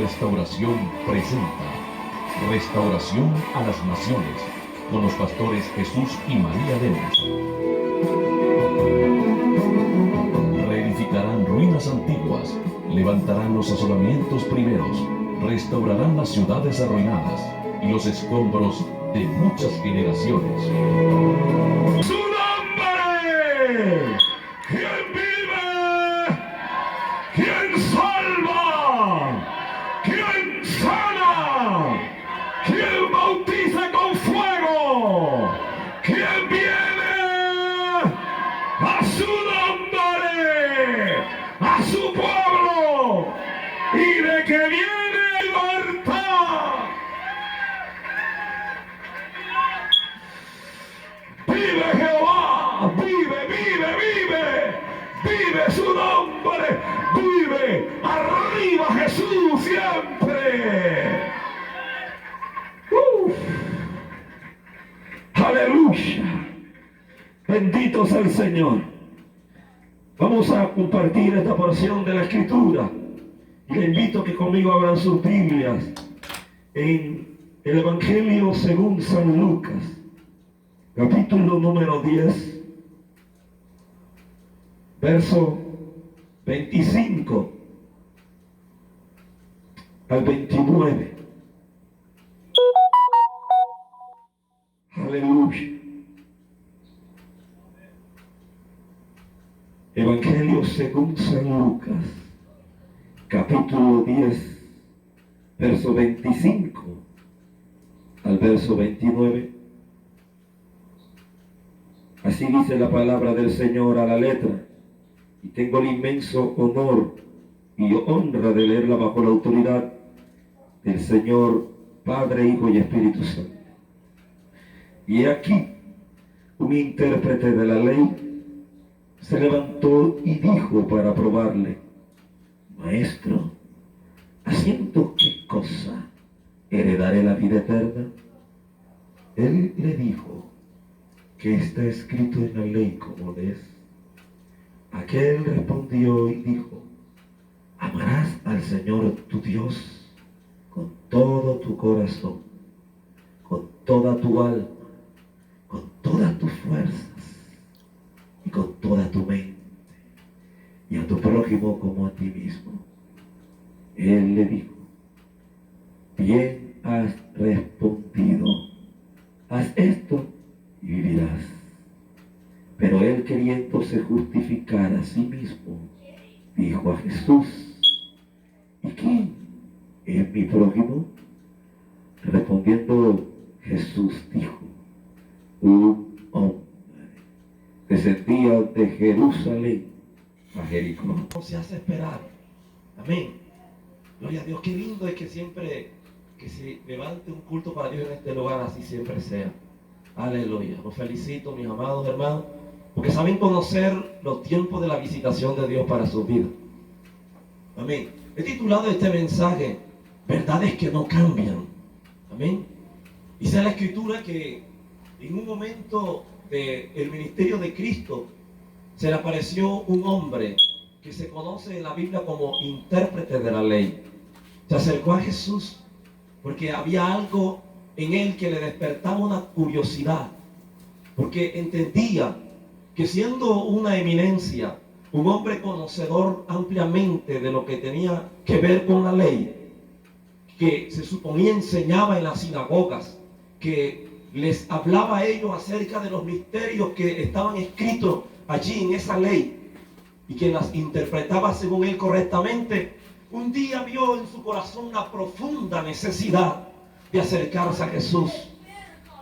Restauración presenta Restauración a las Naciones con los pastores Jesús y María Lemos. Reedificarán ruinas antiguas, levantarán los asolamientos primeros, restaurarán las ciudades arruinadas y los escombros de muchas generaciones. ¡Su nombre! ¿Quién vive? ¿Quién salva? ¿Quién sana? ¿Quién bautiza con fuego? ¿Quién viene? A su nombre, a su pueblo, y de que viene libertad. Vive Jehová, vive su nombre, vive, arriba Jesús siempre. Aleluya, bendito sea el Señor. Vamos a compartir esta porción de la Escritura y le invito a que conmigo abran sus Biblias en el Evangelio según San Lucas, capítulo número 10, verso 25 al 29. Aleluya. Evangelio según San Lucas, capítulo 10, verso 25 al verso 29. Así dice la palabra del Señor a la letra, y tengo el inmenso honor y honra de leerla bajo la autoridad del Señor, Padre, Hijo y Espíritu Santo. Y he aquí, un intérprete de la ley se levantó y dijo para probarle: Maestro, ¿haciendo qué cosa heredaré la vida eterna? Él le dijo: ¿qué está escrito en la ley, como lees? Aquel respondió y dijo: amarás al Señor tu Dios con todo tu corazón, con toda tu alma, con todas tus fuerzas y con toda tu mente, y a tu prójimo como a ti mismo. Él le dijo: bien has respondido, haz esto y vivirás. Pero él, queriéndose justificar a sí mismo, dijo a Jesús: ¿y quién es mi prójimo? Respondiendo Jesús dijo: un hombre descendía de Jerusalén a Jericó. No se hace esperar. Amén. Gloria a Dios. Qué lindo es que siempre que se levante un culto para Dios en este lugar, así siempre sea. Aleluya. Los felicito, mis amados hermanos, porque saben conocer los tiempos de la visitación de Dios para sus vidas. Amén. He titulado este mensaje: verdades que no cambian. Amén. Dice la Escritura que en un momento del ministerio de Cristo se le apareció un hombre que se conoce en la Biblia como intérprete de la ley. Se acercó a Jesús porque había algo en él que le despertaba una curiosidad, porque entendía que, siendo una eminencia, un hombre conocedor ampliamente de lo que tenía que ver con la ley, que se suponía enseñaba en las sinagogas, que les hablaba a ellos acerca de los misterios que estaban escritos allí en esa ley y que las interpretaba según él correctamente, un día vio en su corazón una profunda necesidad de acercarse a Jesús.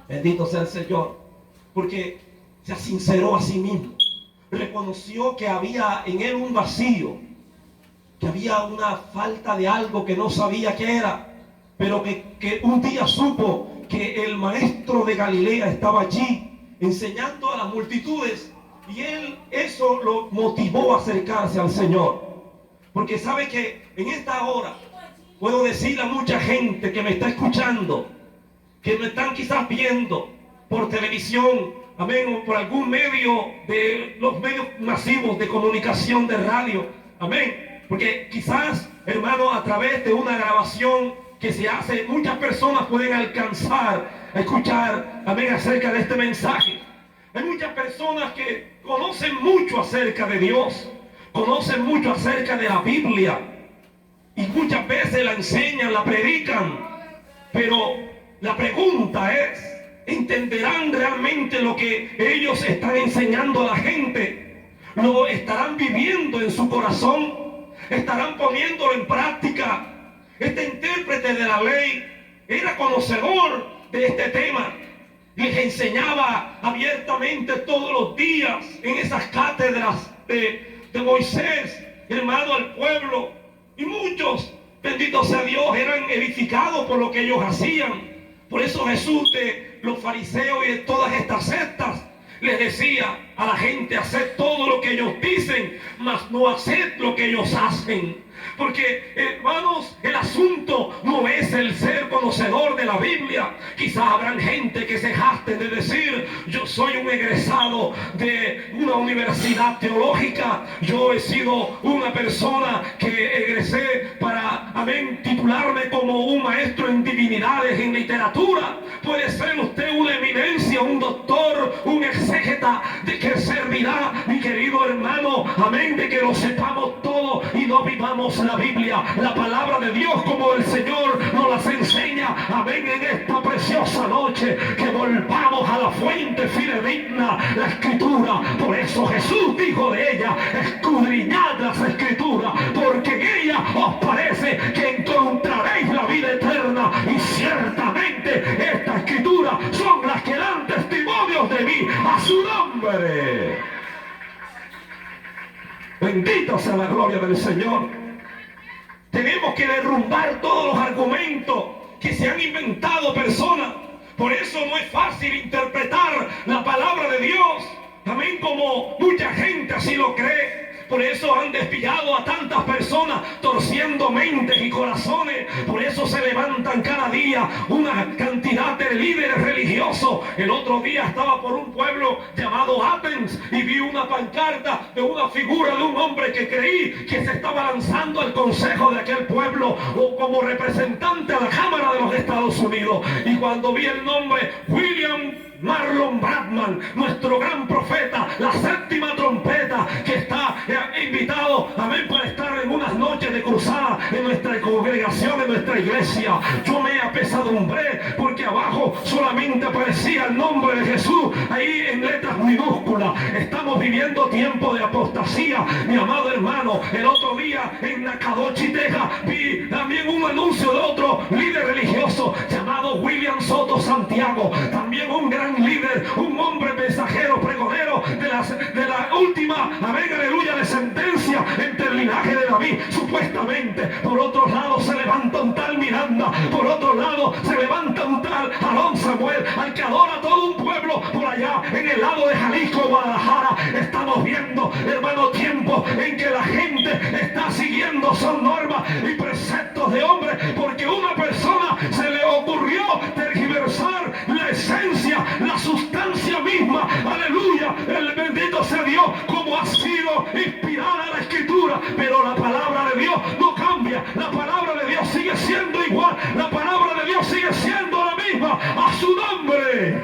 Bendito sea el Señor, porque se sinceró a sí mismo, reconoció que había en él un vacío, que había una falta de algo que no sabía qué era, pero que un día supo que el maestro de Galilea estaba allí enseñando a las multitudes, y él, eso lo motivó a acercarse al Señor, porque sabe que en esta hora puedo decirle a mucha gente que me está escuchando, que me están quizás viendo por televisión, amén, o por algún medio de los medios masivos de comunicación de radio, amén, Porque quizás, hermano, a través de una grabación que se hace, muchas personas pueden alcanzar a escuchar, amén, acerca de este mensaje. Hay muchas personas que conocen mucho acerca de Dios, conocen mucho acerca de la Biblia, y muchas veces la enseñan, la predican, pero la pregunta es, ¿entenderán realmente lo que ellos están enseñando a la gente? ¿Lo estarán viviendo en su corazón? ¿Estarán poniéndolo en práctica? Este intérprete de la ley era conocedor de este tema. Les enseñaba abiertamente todos los días en esas cátedras de Moisés, hermano, al pueblo. Y muchos, bendito sea Dios, eran edificados por lo que ellos hacían. Por eso Jesús de los fariseos y de todas estas sectas les decía a la gente: haced todo lo que ellos dicen, mas no haced lo que ellos hacen. Porque, hermanos, el asunto no es el ser conocedor de la Biblia. Quizás habrán gente que se jacte de decir: yo soy un egresado de una universidad teológica, yo he sido una persona que egresé para, amén, titularme como un maestro en divinidades, en literatura. Puede ser usted una eminencia, un doctor, un exégeta. ¿De qué servirá, mi querido hermano, amén, de que lo sepamos todo y no vivamos la Biblia, la palabra de Dios, como el Señor nos las enseña? Amén. En esta preciosa noche, que volvamos a la fuente fidedigna, la Escritura. Por eso Jesús dijo de ella: escudriñad las Escrituras, porque en ella os parece que encontraréis la vida eterna, y ciertamente estas Escrituras son las que dan testimonios de mí. A su nombre, bendito sea la gloria del Señor. Tenemos que derrumbar todos los argumentos que se han inventado personas. Por eso no es fácil interpretar la palabra de Dios, amén, como mucha gente así lo cree. Por eso han desviado a tantas personas, torciendo mentes y corazones. Por eso se levantan cada día una cantidad de líderes religiosos. El otro día estaba por un pueblo llamado Athens y vi una pancarta de una figura de un hombre que creí que se estaba lanzando al consejo de aquel pueblo, o como representante a la Cámara de los Estados Unidos. Y cuando vi el nombre William Marlon Bradman, nuestro gran profeta, la séptima trompeta, que está invitado, amén, para estar en unas noches de cruzada en nuestra congregación, en nuestra iglesia, yo me apesadumbré, porque abajo solamente aparecía el nombre de Jesús, ahí en letras minúsculas. Estamos viviendo tiempo de apostasía, mi amado hermano. El otro día en Nacogdoches, Texas, vi también un anuncio de otro líder religioso llamado William Soto Santiago, también un gran líder, un hombre mensajero, pregonero de la última, amén, aleluya, de sentencia entre el linaje de David, supuestamente. Por otro lado se levanta un tal Miranda, por otro lado se levanta un tal Alon Samuel, al que adora todo un pueblo por allá en el lado de Jalisco, Guadalajara. Estamos viendo, hermano, tiempo en que la gente está siguiendo son normas y preceptos de hombres, porque una persona se le ocurrió tergiversar la esencia, la sustancia misma, aleluya, el bendito sea Dios, como ha sido inspirada la Escritura. Pero la palabra de Dios no cambia, la palabra de Dios sigue siendo igual, la palabra de Dios sigue siendo la misma. A su nombre.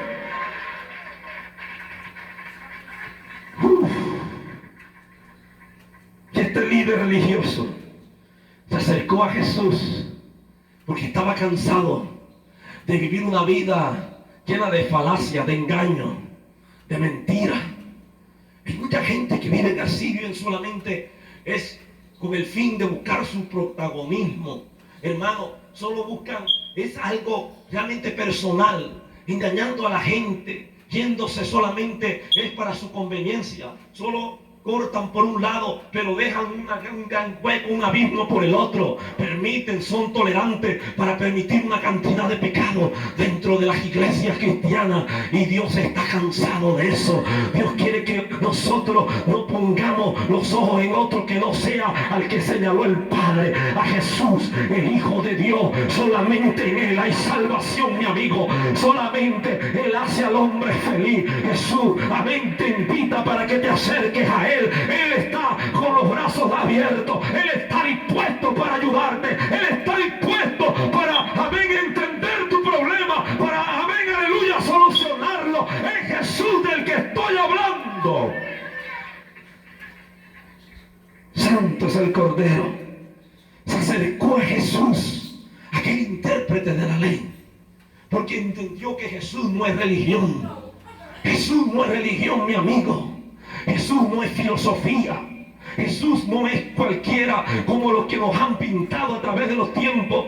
Y este líder religioso se acercó a Jesús porque estaba cansado de vivir una vida llena de falacia, de engaño, de mentira. Hay mucha gente que vive así, viven solamente es con el fin de buscar su protagonismo. Hermano, solo buscan, es algo realmente personal, engañando a la gente, yéndose solamente es para su conveniencia. Solo cortan por un lado, pero dejan un gran hueco, un abismo por el otro. Permiten, son tolerantes para permitir una cantidad de pecados dentro de las iglesias cristianas. Y Dios está cansado de eso. Dios quiere que nosotros no pongamos los ojos en otro que no sea al que señaló el Padre, a Jesús, el Hijo de Dios. Solamente en Él hay salvación, mi amigo. Solamente Él hace al hombre feliz. Jesús, amén, te invita para que te acerques a Él. Él está con los brazos abiertos. Él está dispuesto para ayudarte. Él está dispuesto para, amén, entender tu problema, para, amén, aleluya, solucionarlo. Es Jesús del que estoy hablando. Santo es el Cordero. Se acercó a Jesús, aquel intérprete de la ley, porque entendió que Jesús no es religión. Jesús no es religión, mi amigo. Jesús no es filosofía. Jesús no es cualquiera como los que nos han pintado a través de los tiempos.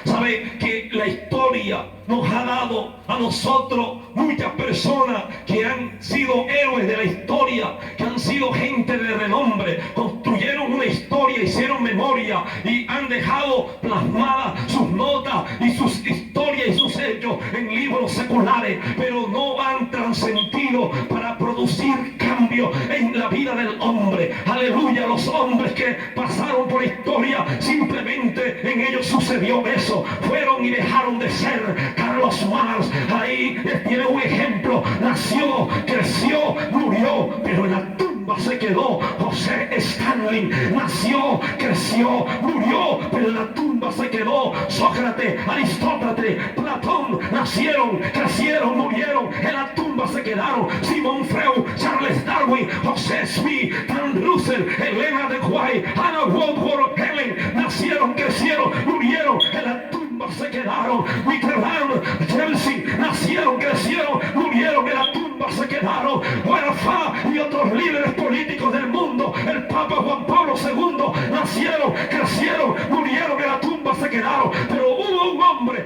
Sabe que la historia nos ha dado a nosotros muchas personas que han sido héroes de la historia, que han sido gente de renombre, construyeron una historia, hicieron memoria y han dejado plasmadas sus notas y sus historias y sus hechos en libros seculares, pero no han trascendido para producir cambio en la vida del hombre. Aleluya, los hombres que pasaron por historia, simplemente en ellos sucedió eso, fueron y dejaron de ser. Carlos Marx, ahí tiene un ejemplo, nació, creció, murió, pero en la tumba se quedó. José Stalin nació, creció, murió, pero en la tumba se quedó. Sócrates, Aristóteles, Platón nacieron, crecieron, murieron, en la tumba se quedaron. Simón Freud, Charles Darwin, José Smith, Dan Russell, Elena de White, Anna Woodward, Helen nacieron, crecieron, murieron, en la tumba se quedaron. Mitterrand, Chelsea nacieron, crecieron, murieron, en la tumba se quedaron. Huerfá y otros líderes políticos del mundo, el Papa Juan Pablo II, nacieron, crecieron, murieron, en la tumba se quedaron. Pero hubo un hombre,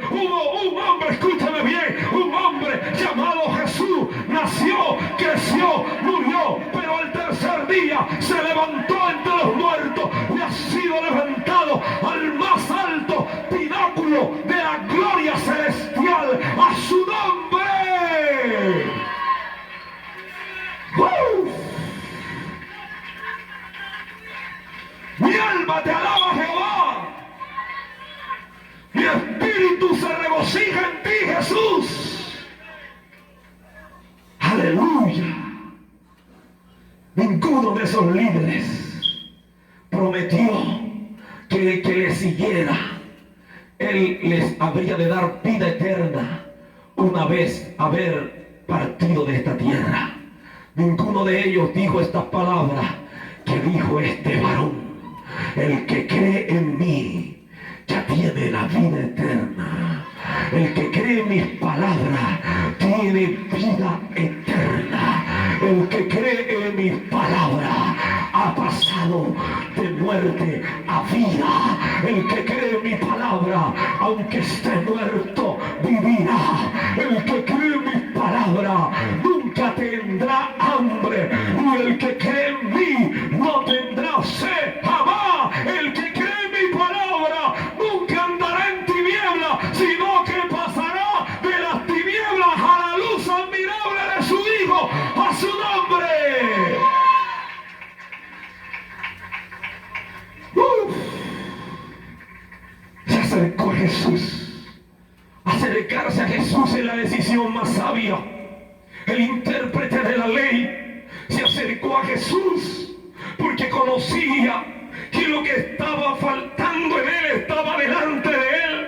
escúchame bien, un hombre llamado Jesús, nació, creció, murió, pero al tercer día se levantó entre los muertos y ha sido levantado al más alto pináculo de la gloria celestial. A su nombre. Mi alma te alaba, Jehová. Mi espíritu se regocija en ti, Jesús. Aleluya. Ninguno de esos líderes prometió que le siguiera. Él les habría de dar vida eterna una vez haber partido de esta tierra. Ninguno de ellos dijo estas palabras que dijo este varón: el que cree en mí ya tiene la vida eterna. El que cree en mis palabras tiene vida eterna. El que cree en mis palabras ha pasado de muerte a vida. El que cree en mi palabra, aunque esté muerto, vivirá. El que cree en mis palabras nunca tendrá hambre. Y el que cree en mí no tendrá sed jamás. El que cree en mi palabra nunca andará en tinieblas, sino que pasará de las tinieblas a la luz admirable de su Hijo. A su nombre. Se acercó a Jesús. Acercarse a Jesús es la decisión más sabia. El intérprete de la ley se acercó a Jesús porque conocía que lo que estaba faltando en él estaba delante de él.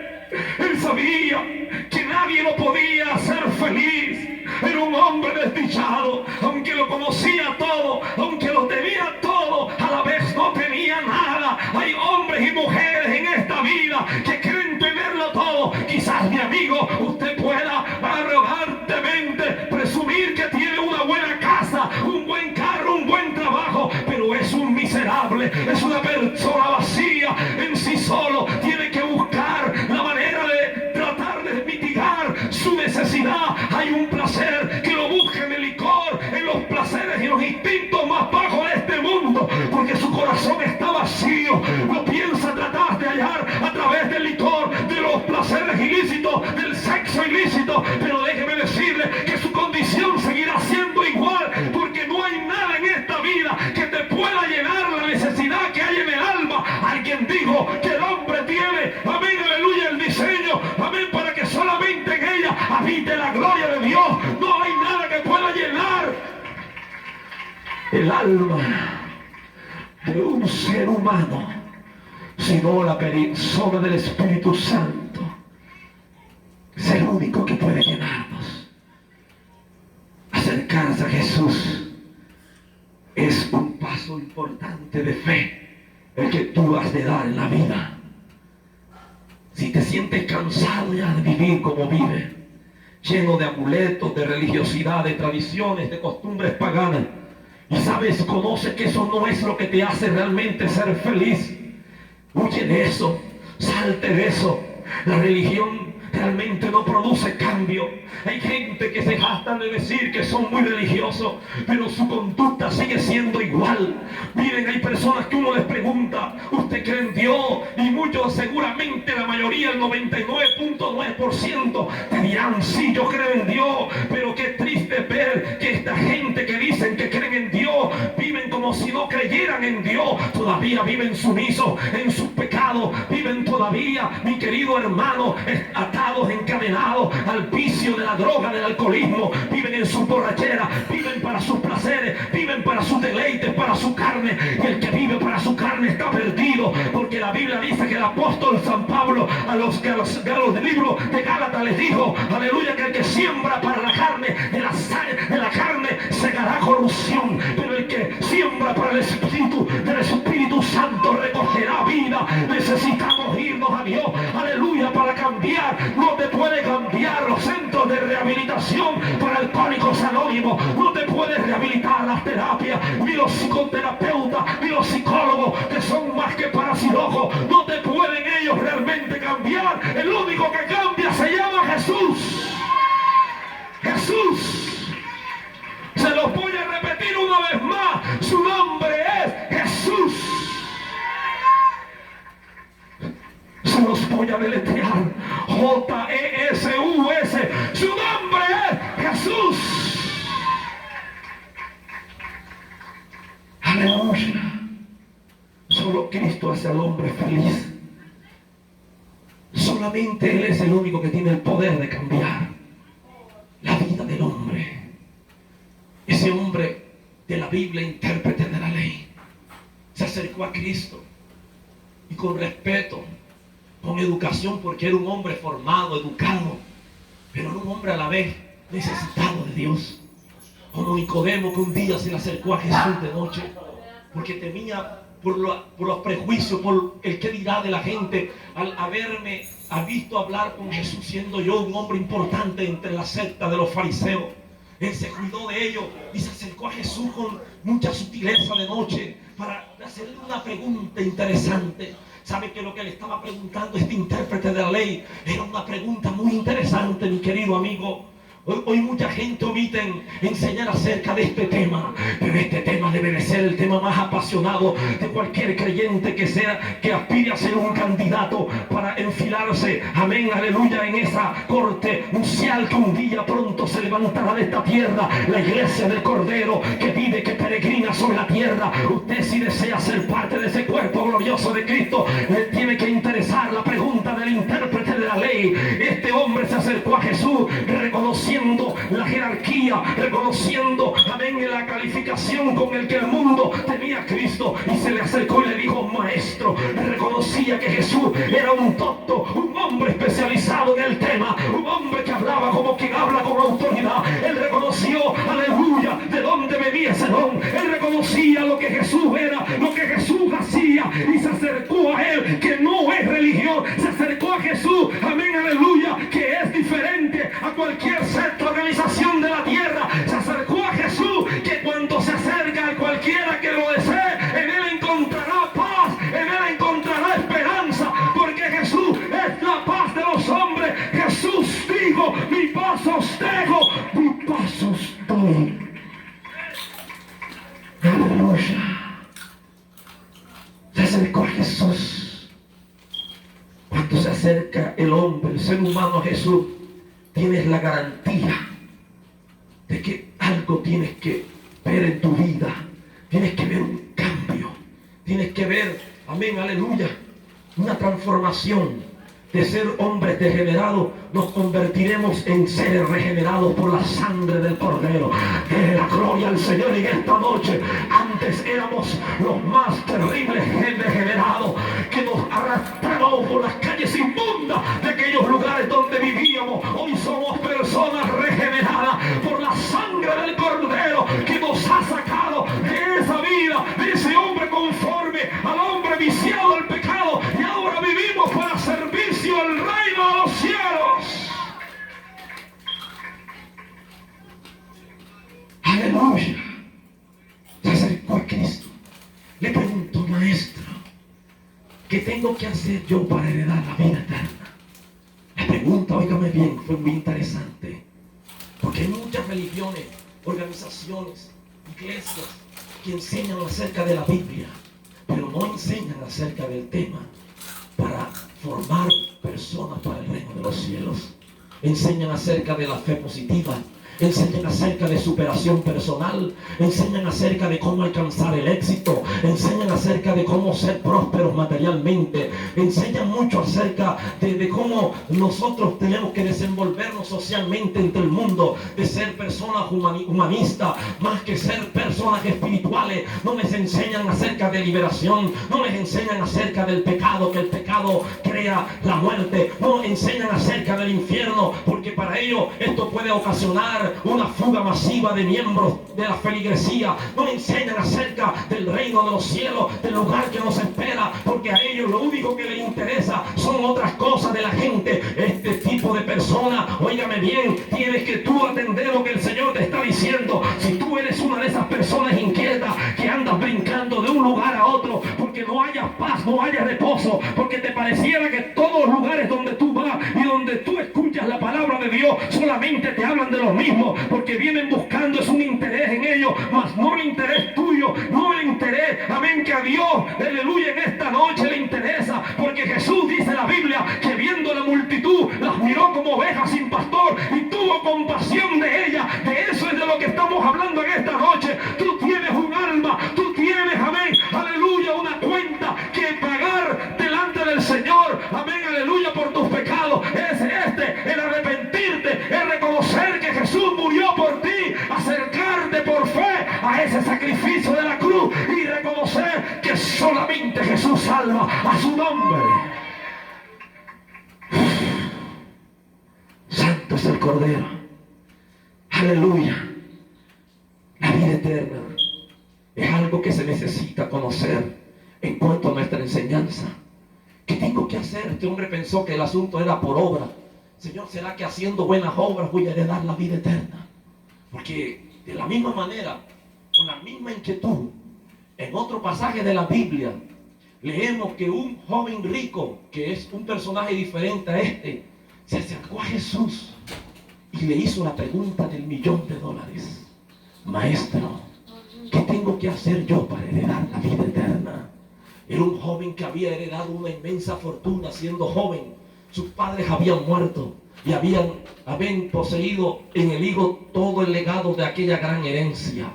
Él sabía que nadie lo podía hacer feliz. Era un hombre desdichado, aunque lo conocía todo, aunque lo tenía todo, a la vez no tenía nada. Hay hombres y mujeres en esta vida que creen tenerlo todo. Quizás, mi amigo, usted pueda arrogantemente presumir que tiene una buena casa, un buen carro, un buen trabajo, pero es un miserable, es una persona vacía en sí solo. Tiene que buscar la manera de tratar de mitigar su necesidad. Hay un placer que lo busca en el licor, en los placeres y los instintos más bajos de este mundo, porque su corazón está vacío. Lo piensa tratar de hallar a través del licor, de los placeres ilícitos, del sexo ilícito, pero déjeme decirle que su condición seguirá siendo igual, porque no hay nada en esta vida que te pueda llenar la necesidad que hay en el alma. Alguien dijo que el hombre tiene, amén, aleluya, el diseño, amén, para que solamente en ella habite la gloria de Dios. No hay nada que pueda llenar el alma de un ser humano sino la persona del Espíritu Santo. Es el único que puede llenarnos. Acercarse a Jesús es un paso importante de fe, el que tú has de dar en la vida. Si te sientes cansado ya de vivir como vive, lleno de amuletos, de religiosidad, de tradiciones, de costumbres paganas, y sabes, conoces que eso no es lo que te hace realmente ser feliz, huye de eso, salte de eso. La religión realmente no produce cambio. Hay gente que se jactan de decir que son muy religiosos, pero su conducta sigue siendo igual. Miren, hay personas que uno les pregunta, ¿usted cree en Dios? Y muchos, seguramente la mayoría, el 99.9% te dirán, sí, yo creo en Dios. Pero qué triste ver que esta gente que dicen que creen en Dios viven como si no creyeran en Dios. Todavía viven sumisos en sus pecados, viven todavía, mi querido hermano, atados, encadenados al vicio de la droga, del alcoholismo. Viven en su borrachera, viven para sus placeres, viven para sus deleites, para su carne. Y el que vive para su carne está perdido, porque la Biblia dice que el apóstol San Pablo a los del libro de Gálatas les dijo, aleluya, que el que siembra para la carne, de la carne segará corrupción, pero el que siembra para el Espíritu, del Espíritu Santo, recogerá vida. Necesitamos irnos a Dios, aleluya, para cambiar. No te puede cambiar los centros de rehabilitación para alcohólicos anónimos, no te puede rehabilitar las terapias, ni los psicoterapeutas, ni los psicólogos, que son más que parapsicólogos. No te pueden ellos realmente cambiar. El único que cambia se llama Jesús. Jesús. Se los voy a repetir una vez más. Su nombre es Jesús. Se los voy a deletrear. J-E-S-U-S. Su nombre es Jesús. Aleluya. Solo Cristo hace al hombre feliz. Solamente Él es el único que tiene el poder de cambiar la vida del hombre. Ese hombre de la Biblia, intérprete de la ley, se acercó a Cristo y con respeto, con educación, porque era un hombre formado, educado, pero era un hombre a la vez necesitado de Dios. Como Nicodemo, que un día se le acercó a Jesús de noche porque temía por los prejuicios, por el qué dirá de la gente al haberme visto hablar con Jesús, siendo yo un hombre importante entre la secta de los fariseos. Él se cuidó de ellos y se acercó a Jesús con mucha sutileza de noche para hacerle una pregunta interesante. ¿Sabe que lo que le estaba preguntando este intérprete de la ley era una pregunta muy interesante, mi querido amigo? Hoy mucha gente omite enseñar acerca de este tema, pero este tema debe de ser el tema más apasionado de cualquier creyente que aspire a ser un candidato para enfilarse, amén, aleluya, en esa corte nupcial que un día pronto se levantará de esta tierra, la iglesia del Cordero que vive, que peregrina sobre la tierra. Usted, si desea ser parte de ese cuerpo glorioso de Cristo, le tiene que interesar la pregunta del intérprete de la ley. Este hombre se acercó a Jesús reconociendo la jerarquía, reconociendo, amén, la calificación con el que el mundo tenía a Cristo, y se le acercó y le dijo, maestro. Reconocía que Jesús era un docto, un hombre especializado en el tema, un hombre que hablaba como quien habla con autoridad. Él reconoció, aleluya, de dónde venía ese don. Él reconocía lo que Jesús era, lo que Jesús hacía, y se acercó a él, que no es religión. Se acercó a Jesús, amén, aleluya, que es diferente a cualquier organización de la tierra. Se acercó a Jesús, que cuando se acerca a cualquiera que lo desee, en él encontrará paz, en él encontrará esperanza, porque Jesús es la paz de los hombres. Jesús dijo, mi paz os dejo, mi paz os doy. Aleluya. Se acercó a Jesús. Cuando se acerca el hombre, el ser humano a Jesús, tienes la garantía de que algo tienes que ver en tu vida. Tienes que ver un cambio. Tienes que ver, amén, aleluya, una transformación. De ser hombres degenerados, nos convertiremos en seres regenerados por la sangre del Cordero. La gloria al Señor en esta noche. Antes éramos los más terribles degenerados, que nos arrastrados por las calles inmundas de aquellos lugares donde vivíamos. Hoy somos personas regeneradas por la sangre del Cordero que nos ha sacado de esa vida, de ese hombre conforme al hombre viciado al pecado, y ahora vivimos para servicio al reino de los cielos. Aleluya. Se acercó a Cristo. Le preguntó: maestro, ¿qué tengo que hacer yo para heredar la vida eterna? La pregunta, óigame bien, fue muy interesante. Porque hay muchas religiones, organizaciones, iglesias que enseñan acerca de la Biblia, pero no enseñan acerca del tema para formar personas para el reino de los cielos. Enseñan acerca de la fe positiva, enseñan acerca de superación personal, enseñan acerca de cómo alcanzar el éxito, enseñan acerca de cómo ser prósperos materialmente, enseñan mucho acerca de cómo nosotros tenemos que desenvolvernos socialmente entre el mundo, de ser personas humanistas más que ser personas espirituales. No les enseñan acerca de liberación, no les enseñan acerca del pecado, que el pecado crea la muerte, no enseñan acerca del infierno, porque para ellos esto puede ocasionar una fuga masiva de miembros de la feligresía. No enseñan acerca del reino de los cielos, del lugar que nos espera, porque a ellos lo único que les interesa son otras cosas de la gente. Este tipo de personas, óigame bien, tienes que tú atender lo que el Señor te está diciendo. Si tú eres una de esas personas inquietas que andas brincando de un lugar a otro porque no haya paz, no haya reposo, porque te pareciera que todos los lugares donde tú vas y donde tú escuchas la palabra de Dios solamente te hablan de lo mismo, porque vienen buscando es un interés en ellos, mas no el interés tuyo, no el interés, amén, que a Dios, aleluya, en esta noche le interesa, porque Jesús dice en la Biblia que viendo la multitud las miró como ovejas sin pastor y tuvo compasión de ellas. De eso es de lo que estamos hablando en esta noche. Tú tienes un alma, tú tienes, amén, aleluya, una cuenta que pagar delante del Señor, amén, aleluya, por tus pecados. Es el arrepentirte, el reconocer que Jesús murió por ti, acercarte por fe a ese sacrificio de la cruz y reconocer que solamente Jesús salva a su nombre. Santo es el Cordero. Aleluya. La vida eterna es algo que se necesita conocer en cuanto a nuestra enseñanza. ¿Qué tengo que hacer? Este hombre pensó que el asunto era por obra. Señor, ¿será que haciendo buenas obras voy a heredar la vida eterna? Porque de la misma manera, con la misma inquietud, en otro pasaje de la Biblia, leemos que un joven rico, que es un personaje diferente a este, se acercó a Jesús y le hizo la pregunta del $1.000.000. Maestro, ¿qué tengo que hacer yo para heredar la vida eterna? Era un joven que había heredado una inmensa fortuna siendo joven. Sus padres habían muerto y habían poseído en el hijo todo el legado de aquella gran herencia.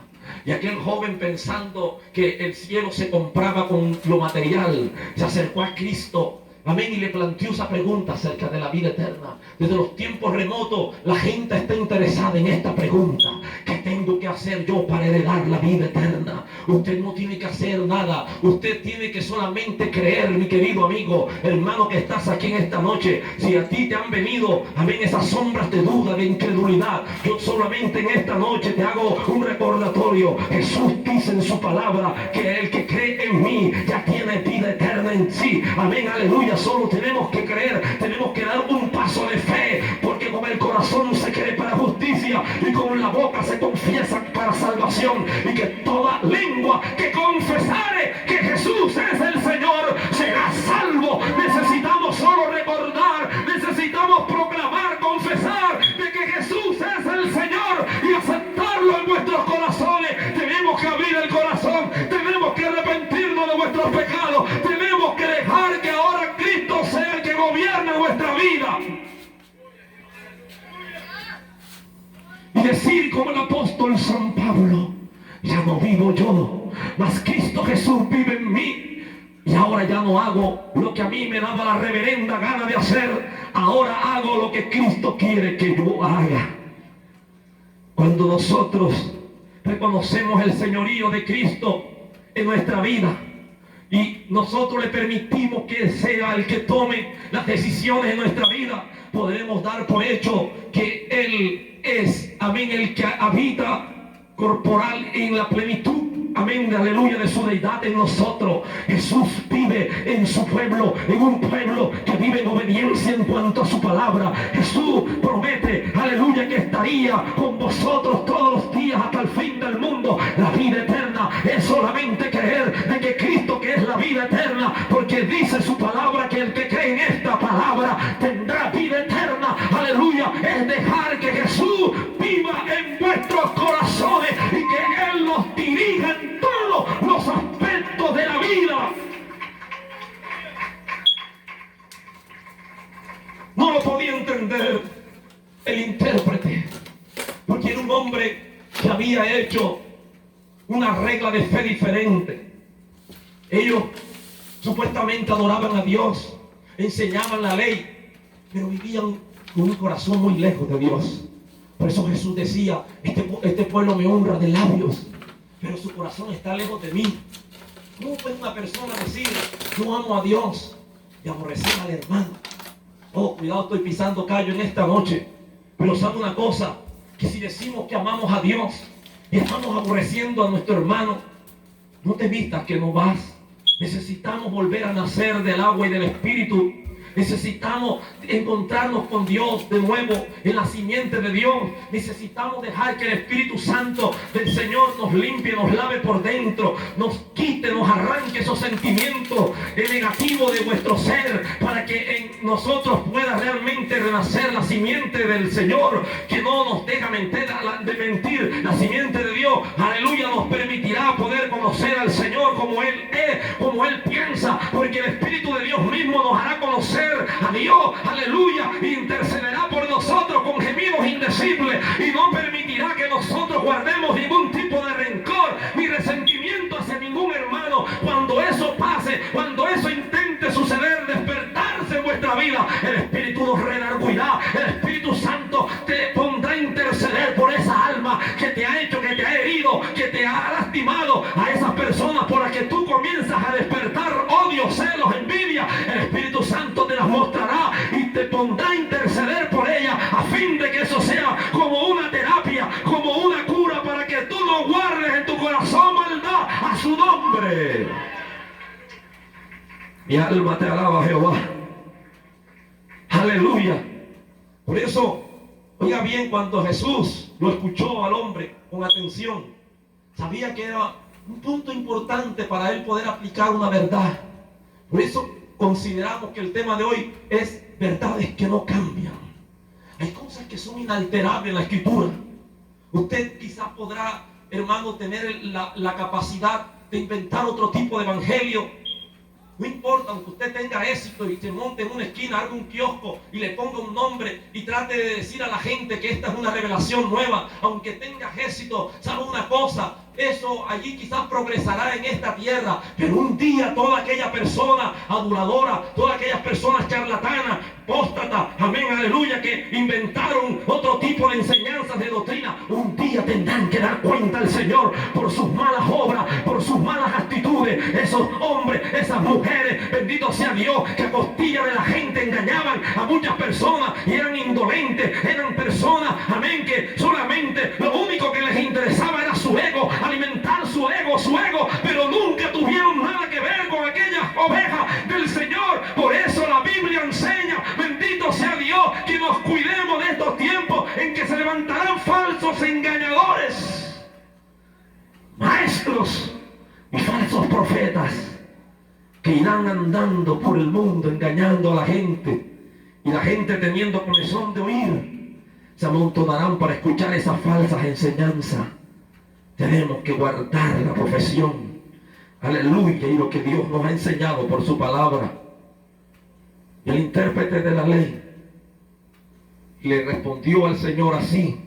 Y aquel joven, pensando que el cielo se compraba con lo material, se acercó a Cristo, amén, y le planteó esa pregunta acerca de la vida eterna. Desde los tiempos remotos la gente está interesada en esta pregunta: ¿qué tengo que hacer yo para heredar la vida eterna? Usted no tiene que hacer nada, usted tiene que solamente creer, mi querido amigo, hermano que estás aquí en esta noche. Si a ti te han venido, amén, esas sombras de duda, de incredulidad, yo solamente en esta noche te hago un recordatorio. Jesús dice en su palabra que el que cree en mí ya tiene vida eterna en sí, amén, aleluya. Solo tenemos que creer, tenemos que dar un paso de fe, porque con el corazón se cree para justicia y con la boca se confiesa para salvación, y que toda lengua que confesare que Jesús es el Señor será salvo. Necesitamos solo recordar, necesitamos proclamar, confesar de que Jesús es el Señor y aceptarlo en nuestros corazones. Tenemos que abrir el corazón, tenemos que arrepentirnos de nuestros pecados, tenemos que dejar que ahora Cristo sea el que gobierna nuestra vida. Y decir como el apóstol San Pablo: ya no vivo yo, mas Cristo Jesús vive en mí. Y ahora ya no hago lo que a mí me daba la reverenda gana de hacer, ahora hago lo que Cristo quiere que yo haga. Cuando nosotros reconocemos el señorío de Cristo en nuestra vida, y nosotros le permitimos que Él sea el que tome las decisiones en nuestra vida, podremos dar por hecho que Él es, amén, el que habita corporal en la plenitud, amén, aleluya, de su deidad en nosotros. Jesús vive en su pueblo, en un pueblo que vive en obediencia en cuanto a su palabra. Jesús promete, aleluya, que estaría con vosotros todos los días hasta el fin del mundo. La vida eterna es solamente creer de que Cristo, que es la vida eterna, porque dice su palabra que el que cree en esta palabra tendrá vida eterna. Aleluya, es dejar que Jesús viva en vuestros corazones y que Él los dirija en todos los aspectos de la vida. No lo podía entender el intérprete, porque era un hombre que había hecho una regla de fe diferente. Ellos supuestamente adoraban a Dios, enseñaban la ley, pero vivían con un corazón muy lejos de Dios. Por eso Jesús decía, este pueblo me honra de labios, pero su corazón está lejos de mí. ¿Cómo puede una persona decir, yo amo a Dios y aborrecer al hermano? Oh, cuidado, estoy pisando callo en esta noche. Pero sabe una cosa, que si decimos que amamos a Dios y estamos aborreciendo a nuestro hermano, no te vistas que no vas. Necesitamos volver a nacer del agua y del Espíritu. Necesitamos encontrarnos con Dios de nuevo en la simiente de Dios. Necesitamos dejar que el Espíritu Santo del Señor nos limpie, nos lave por dentro, nos quite, nos arranque esos sentimientos negativos de nuestro ser, para que en nosotros pueda realmente renacer la simiente del Señor, que no nos deja mentir, la simiente de Dios. Aleluya, nos permitirá poder conocer al Señor como Él es, como Él piensa, porque el Espíritu de Dios mismo nos hará conocer a Dios, aleluya, intercederá por nosotros con gemidos indecibles y no permitirá que nosotros guardemos ningún tipo de rencor ni resentimiento hacia ningún hermano. Cuando eso pase, cuando eso intente suceder, despertarse en vuestra vida, el Espíritu nos redarguirá, el Espíritu Santo te pondrá a interceder por esa alma que te ha hecho, que te ha herido, que te ha lastimado, a esas personas por las que tú comienzas a despertar odio, celos, envidia. El Espíritu Santo te las mostrará y te pondrá a interceder por ellas, a fin de que eso sea como una terapia, como una cura, para que tú no guardes en tu corazón maldad a su nombre. Mi alma te alaba, Jehová. Aleluya. Por eso, oiga bien, cuando Jesús lo escuchó al hombre con atención, sabía que era un punto importante para él poder aplicar una verdad. Por eso consideramos que el tema de hoy es verdades que no cambian. Hay cosas que son inalterables en la Escritura. Usted quizás podrá, hermano, tener la capacidad de inventar otro tipo de evangelio. No importa, aunque usted tenga éxito y se monte en una esquina, haga un kiosco y le ponga un nombre y trate de decir a la gente que esta es una revelación nueva, aunque tengas éxito, sabe una cosa, eso allí quizás progresará en esta tierra, pero un día toda aquella persona aduladora, todas aquellas personas charlatanas, apóstatas, amén, aleluya, que inventaron otro tipo de enseñanzas de doctrina, un día tendrán que dar cuenta al Señor por sus malas obras, por sus malas actitudes. Esos hombres, esas mujeres, bendito sea Dios, que a costilla de la gente engañaban a muchas personas y eran indolentes, eran personas, amén, que solamente lo único que les interesaba era su ego, alimentar su ego, pero nunca tuvieron nada que ver con aquellas ovejas del Señor. Por eso la Biblia enseña, bendito sea Dios, que nos cuidemos de estos tiempos en que se levantarán falsos engañadores, maestros y falsos profetas, que irán andando por el mundo engañando a la gente, y la gente teniendo comezón de oír, se amontonarán para escuchar esas falsas enseñanzas. Tenemos que guardar la profesión, aleluya, y lo que Dios nos ha enseñado por su palabra. Y el intérprete de la ley le respondió al Señor así,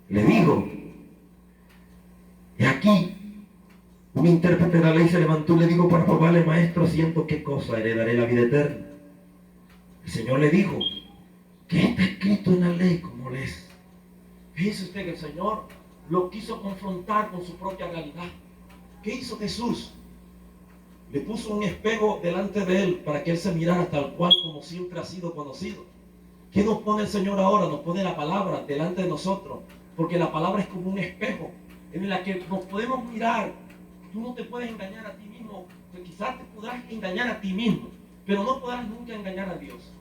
le dijo, y aquí un intérprete de la ley se levantó y le dijo para probarle, maestro, haciendo qué cosa, heredaré la vida eterna. El Señor le dijo, ¿qué está escrito en la ley? ¿Cómo lees? Fíjese usted que el Señor lo quiso confrontar con su propia realidad. ¿Qué hizo Jesús? le puso un espejo delante de él para que él se mirara tal cual como siempre ha sido conocido. ¿Qué nos pone el Señor ahora? Nos pone la palabra delante de nosotros, porque la palabra es como un espejo en la que nos podemos mirar. Tú no te puedes engañar a ti mismo, quizás te podrás engañar a ti mismo, pero no podrás nunca engañar a Dios.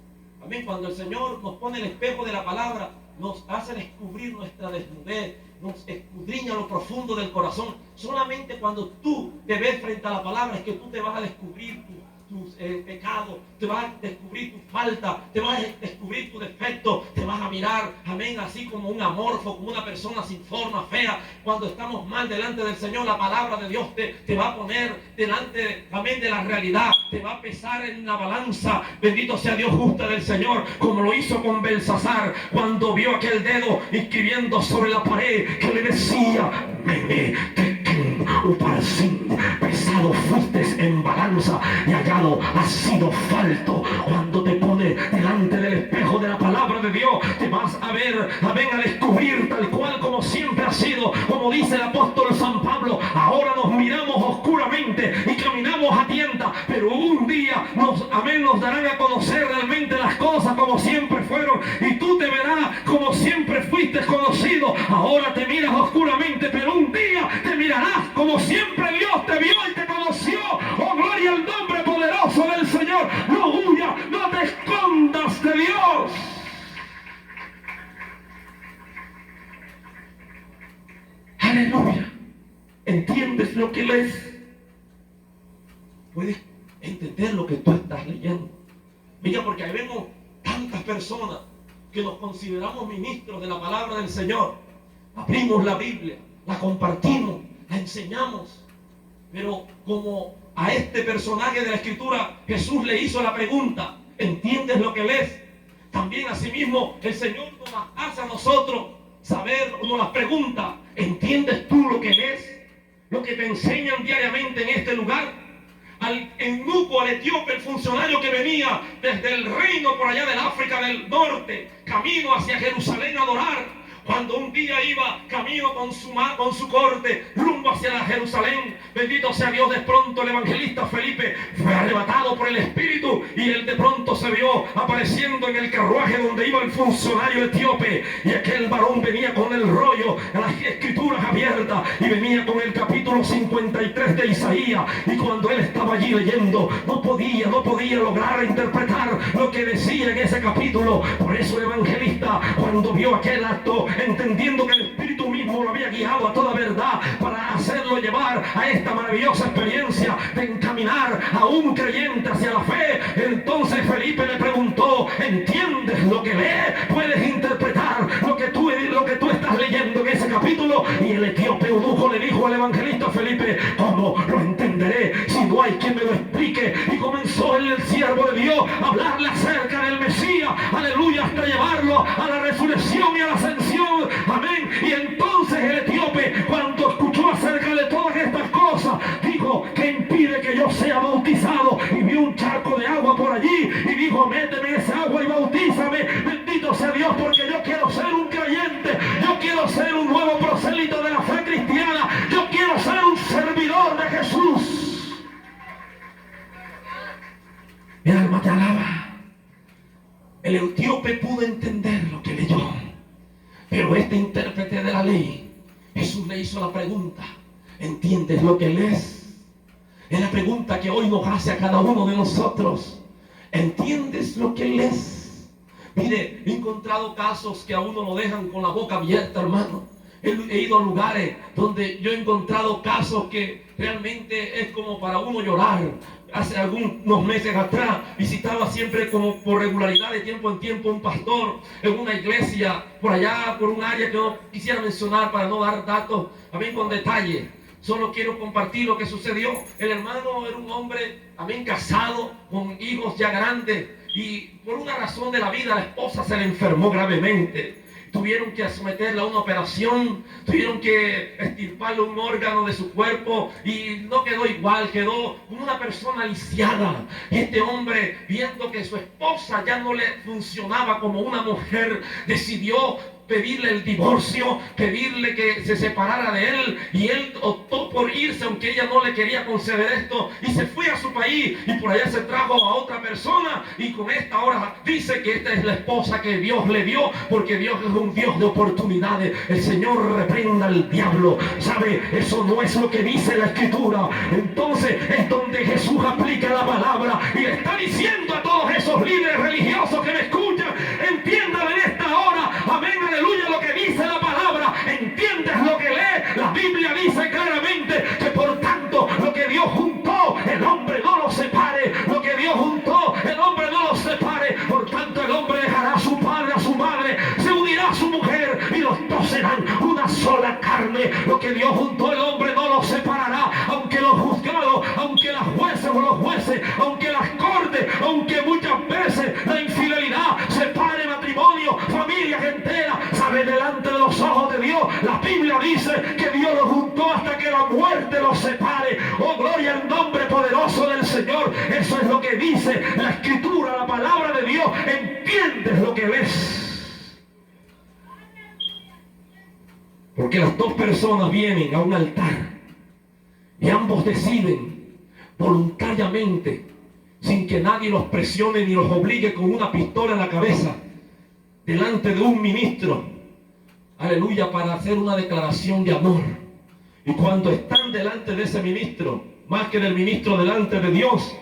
Amén. Cuando el Señor nos pone el espejo de la palabra, nos hace descubrir nuestra desnudez, nos escudriña lo profundo del corazón. Solamente cuando tú te ves frente a la palabra es que tú te vas a descubrir tus pecados, te vas a descubrir tu falta, te vas a descubrir tu defecto, te vas a mirar, amén, así como un amorfo, como una persona sin forma, fea. Cuando estamos mal delante del Señor, la palabra de Dios te va a poner delante, amén, de la realidad, te va a pesar en la balanza, bendito sea Dios, justa del Señor, como lo hizo con Belsasar, cuando vio aquel dedo escribiendo sobre la pared, que le decía, pesado fuiste en balanza y hallado has sido falto. Cuando te pone delante del espejo de la palabra de Dios, te vas a ver, amén, a descubrir tal cual como siempre ha sido. Como dice el apóstol San Pablo, ahora nos miramos oscuramente y caminamos a tientas, pero un día nos darán a conocer realmente las cosas como siempre fueron, y tú te verás como siempre fuiste conocido. Ahora te miras oscuramente, pero un día te mirarás como siempre Dios te vio y te conoció. Oh, gloria al nombre poderoso del Señor. No huyas, no te escondas de Dios. Aleluya. ¿Entiendes lo que lees? ¿Puedes entender lo que tú estás leyendo? Mira, porque ahí vemos tantas personas que nos consideramos ministros de la palabra del Señor. Abrimos la Biblia, la compartimos, la enseñamos, pero como a este personaje de la Escritura Jesús le hizo la pregunta, ¿entiendes lo que lees? También asimismo el Señor nos las hace a nosotros saber, nos las pregunta, ¿entiendes tú lo que lees? Lo que te enseñan diariamente en este lugar. Al eunuco, al etíope, el funcionario que venía desde el reino por allá del África del Norte, camino hacia Jerusalén a adorar. Cuando un día iba camino con su corte rumbo hacia la Jerusalén, bendito sea Dios, de pronto el evangelista Felipe fue arrebatado por el Espíritu y él de pronto se vio apareciendo en el carruaje donde iba el funcionario etíope, y aquel varón venía con el rollo de las escrituras abiertas y venía con el capítulo 53 de Isaías, y cuando él estaba allí leyendo no podía lograr interpretar lo que decía en ese capítulo. Por eso el evangelista, cuando vio aquel acto, entendiendo que el Espíritu mismo lo había guiado a toda verdad para hacerlo llevar a esta maravillosa experiencia de encaminar a un creyente hacia la fe, entonces Felipe le preguntó, ¿entiendes lo que lees? ¿Puedes interpretar lo que tú estás leyendo en ese capítulo? Y el etíope eunuco le dijo al evangelista Felipe, ¿cómo lo entenderé si no hay quien me lo explique? Y comenzó el siervo de Dios a hablarle acerca del Mesías, aleluya, hasta llevarlo a la resurrección y a la ascensión. Amén. Y entonces el etíope, cuando escuchó acerca de todas estas cosas, dijo, ¿qué impide que yo sea bautizado? Y vio un charco de agua por allí y dijo, méteme en esa agua y bautízame. Bendito sea Dios, porque yo quiero ser un creyente, yo quiero ser un nuevo prosélito de la fe cristiana, yo quiero ser un servidor de Jesús. Mi alma te alaba. El etíope pudo entender lo que leyó, pero este intérprete de la ley, Jesús le hizo la pregunta, ¿entiendes lo que lees? Es la pregunta que hoy nos hace a cada uno de nosotros. ¿Entiendes lo que lees? Mire, he encontrado casos que a uno lo dejan con la boca abierta, hermano. He ido a lugares donde yo he encontrado casos que realmente es como para uno llorar. Hace algunos meses atrás visitaba siempre como por regularidad de tiempo en tiempo un pastor en una iglesia por allá, por un área que no quisiera mencionar para no dar datos, amén, con detalle. Solo quiero compartir lo que sucedió. El hermano era un hombre, amén, casado, con hijos ya grandes, y por una razón de la vida la esposa se le enfermó gravemente. Tuvieron que someterla a una operación, tuvieron que extirparle un órgano de su cuerpo y no quedó igual, quedó como una persona lisiada. Y este hombre, viendo que su esposa ya no le funcionaba como una mujer, decidió pedirle el divorcio, pedirle que se separara de él, y él optó por irse aunque ella no le quería conceder esto, y se fue a su país y por allá se trajo a otra persona, y con esta ahora dice que esta es la esposa que Dios le dio, porque Dios es un Dios de oportunidades. El Señor reprenda al diablo. ¿Sabe? Eso no es lo que dice la Escritura. Entonces es donde Jesús aplica la palabra y le está diciendo a todos esos líderes religiosos que me escuchan: entiendan en esta hora, amén, aleluya, lo que dice la palabra. ¿Entiendes lo que lee? La Biblia dice claramente que por tanto lo que Dios juntó, el hombre no lo separe. Lo que Dios juntó, el hombre no lo separe. Por tanto el hombre dejará a su padre, a su madre, se unirá a su mujer y los dos serán una sola carne. Lo que Dios juntó, el hombre no lo separará. Aunque los juzgados, aunque las jueces o los jueces, aunque las cortes, aunque muchas veces la infidelidad separe matrimonio, familias enteras, sabe, delante de los ojos de Dios, la Biblia dice que Dios los juntó hasta que la muerte los separe. Oh, gloria al nombre poderoso del Señor. Eso es lo que dice la Escritura, la palabra de Dios. ¿Entiendes lo que ves? Porque las dos personas vienen a un altar y ambos deciden voluntariamente, sin que nadie los presione ni los obligue con una pistola en la cabeza, delante de un ministro, aleluya, para hacer una declaración de amor. Y cuando están delante de ese ministro, más que del ministro delante de Dios,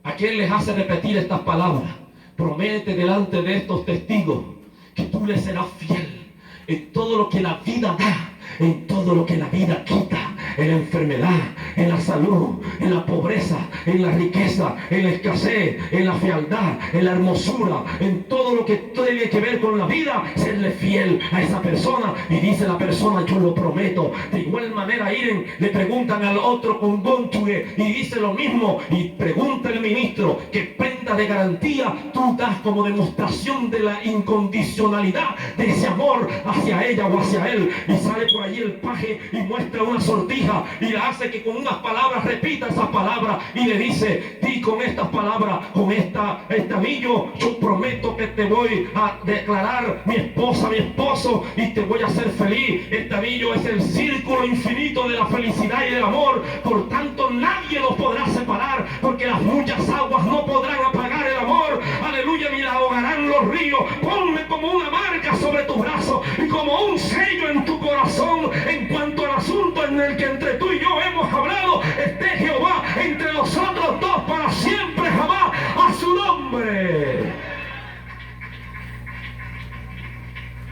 aquel les hace repetir estas palabras: promete delante de estos testigos que tú les serás fiel en todo lo que la vida da, en todo lo que la vida quita, en la enfermedad, en la salud, en la pobreza, en la riqueza, en la escasez, en la fealdad, en la hermosura, en todo lo que tiene que ver con la vida, serle fiel a esa persona. Y dice la persona: yo lo prometo. De igual manera, Iren, le preguntan al otro con cónyuge y dice lo mismo, y pregunta el ministro: ¿qué prenda de garantía tú das como demostración de la incondicionalidad de ese amor hacia ella o hacia él? Y sale por allí el paje y muestra una sortija y la hace que con unas palabras repita esas palabras y le dice: di con estas palabras, con este anillo, yo prometo que te voy a declarar mi esposa, mi esposo, y te voy a hacer feliz. Este anillo es el círculo infinito de la felicidad y del amor. Por tanto nadie los podrá separar, porque las muchas aguas no podrán apagar el amor, aleluya, ni la ahogarán los ríos. Ponme como una marca sobre tu brazo y como un sello en tu corazón. En cuanto al asunto en el que entre tú y yo hemos hablado, esté Jehová entre nosotros dos para siempre, jamás, a su nombre.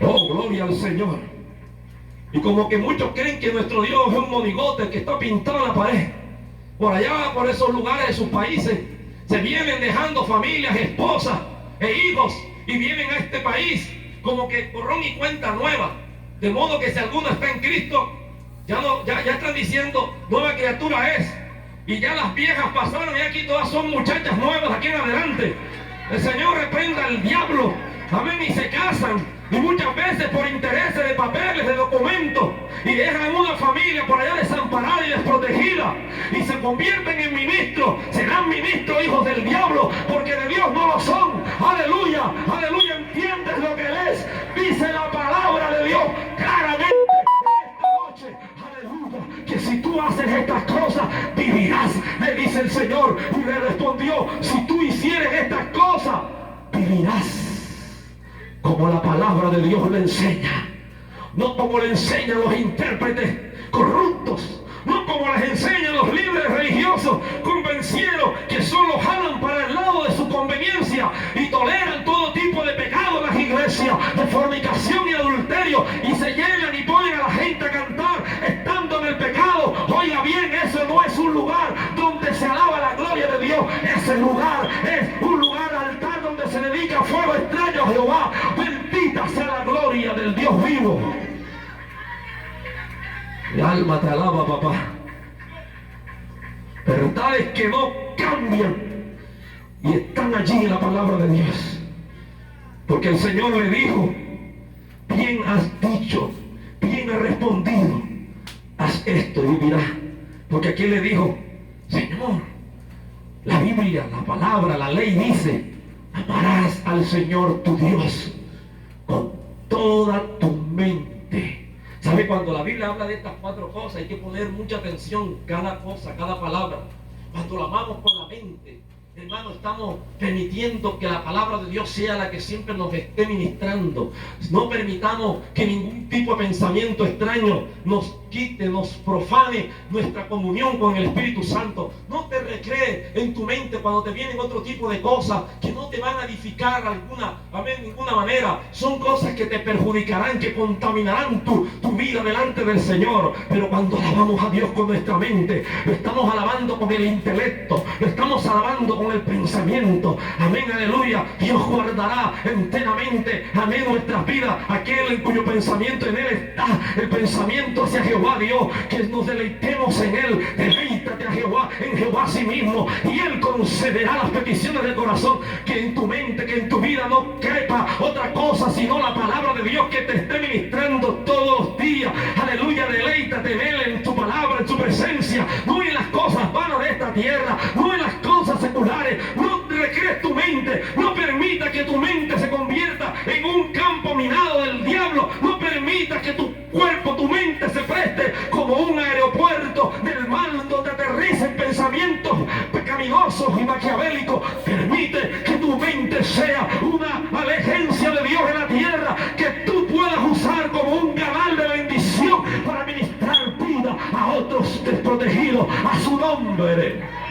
Oh, gloria al Señor. Y como que muchos creen que nuestro Dios es un monigote que está pintado en la pared. Por allá, por esos lugares de sus países, se vienen dejando familias, esposas e hijos, y vienen a este país como que borrón y cuenta nueva. De modo que si alguno está en Cristo, ya están diciendo: nueva criatura es. Y ya las viejas pasaron y aquí todas son muchachas nuevas aquí en adelante. El Señor reprenda al diablo. Amén. Y se casan. Y muchas veces por intereses de papeles, de documentos, y dejan una familia por allá desamparada y desprotegida, y se convierten en ministros. Serán ministros hijos del diablo, porque de Dios no lo son. Aleluya, aleluya. ¿Entiendes lo que lees? Dice la palabra de Dios claramente esta noche, aleluya, que si tú haces estas cosas, vivirás, le dice el Señor. Y le respondió: si tú hicieres estas cosas, vivirás. Como la palabra de Dios le enseña, no como le enseñan los intérpretes corruptos, no como les enseñan los líderes religiosos convencieros que solo jalan para el lado de su conveniencia y toleran todo tipo de pecado en las iglesias, de fornicación y adulterio, y se llenan y ponen a la gente a cantar estando en el pecado. Oiga bien, eso no es un lugar donde se alaba la gloria de Dios. Ese lugar es un lugar altar donde se dedica fuego extraño a Jehová. Bendita sea la gloria del Dios vivo. Mi alma te alaba, papá. Verdades que no cambian y están allí en la palabra de Dios. Porque el Señor le dijo: bien has dicho, bien has respondido, haz esto y vivirás. Porque aquí le dijo: Señor, la Biblia, la palabra, la ley dice: amarás al Señor tu Dios con toda tu mente. ¿Sabe? Cuando la Biblia habla de estas 4 cosas, hay que poner mucha atención, cada cosa, cada palabra. Cuando la amamos con la mente, hermano, estamos permitiendo que la palabra de Dios sea la que siempre nos esté ministrando. No permitamos que ningún tipo de pensamiento extraño nos quite, nos profane nuestra comunión con el Espíritu Santo. No te recrees en tu mente cuando te vienen otro tipo de cosas que no te van a edificar de ninguna manera. Son cosas que te perjudicarán, que contaminarán tu vida delante del Señor. Pero cuando alabamos a Dios con nuestra mente, lo estamos alabando con el intelecto, lo estamos alabando con el pensamiento. Amén, aleluya. Dios guardará enteramente, amén, nuestras vidas. Aquel en cuyo pensamiento en Él está, el pensamiento hacia Jehová Dios, que nos deleitemos en Él. Deleítate a Jehová, en Jehová a sí mismo, y Él concederá las peticiones del corazón. Que en tu mente, que en tu vida no quepa otra cosa sino la palabra de Dios, que te esté ministrando todos los días. Aleluya, deleítate en Él, en su palabra, en su presencia, no en las cosas vanas de esta tierra, no en las cosas seculares. No recrees tu mente, no permita que tu mente se convierta en un campo minado del diablo. No permita que tu cuerpo, tu mente se preste como un aeropuerto del mal, donde aterricen pensamientos pecaminosos y maquiavélicos. Permite que tu mente sea una agencia de Dios en la tierra, que tú puedas usar como un canal de bendición para ministrar vida a otros desprotegidos a su nombre.